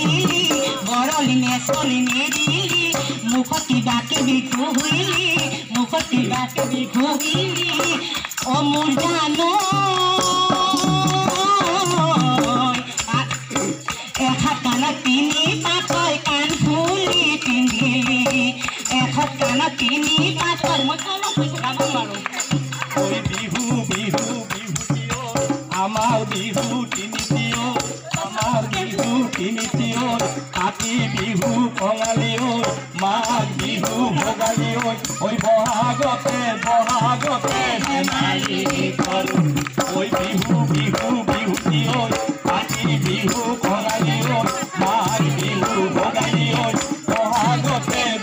हुईली बरलिने सलिने दिली मुखती बाके बिठू हुईली मुखती बाके बिठू हुईली ओ मुर्जानो एखताना तिनी पातय कान फुली पिंधिली एखताना तिनी पातय মই কোনো পইচা খাব নোৱাৰো ওই বিহু বিহু বিহুটিও আমার বিহু তিনিটিও আমার বিহু তিনিটিও কাতি বিহু কঙালিও মাঘ বিহু ভোগালিও ওই বহাগতে ধেমালি করো ওই বিহু বিহু বিহুটিও কাতি বিহু কঙালিও মাঘ বিহু ভোগালিও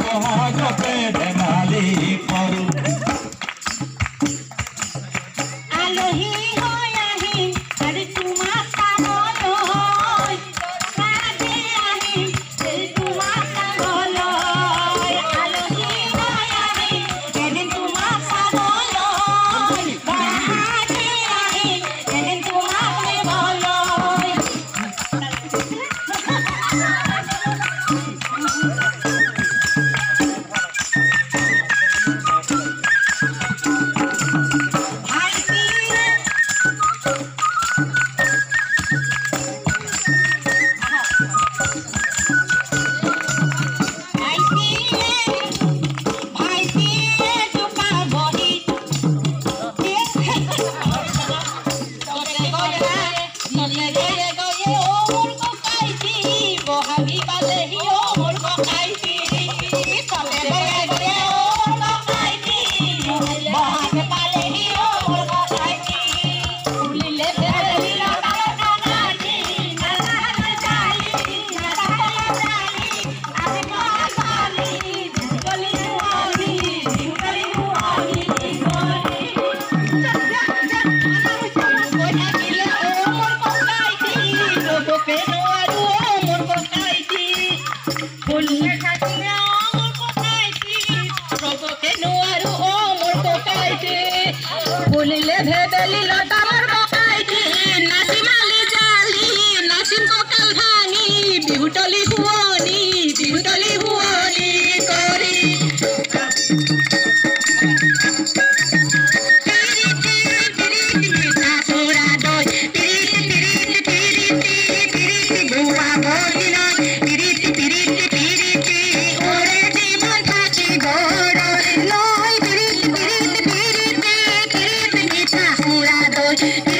বহাগতে ধেমালি করো আলহী হৈ আহিম আৰু তোমাক চাবলৈ কাজে আহিম তোমাক চাবলৈ আলহী হৈ আহিম এদিন তোমাক চাবলৈ কাজে আহিম এদিন তোমাক নিবলৈ ফুলিলে ভেবেলি লতার বকাইটি নাচিমালি জালি নাচিম ককাল ভাঙি বিহুতলি হুৱনি কৰি Thank you.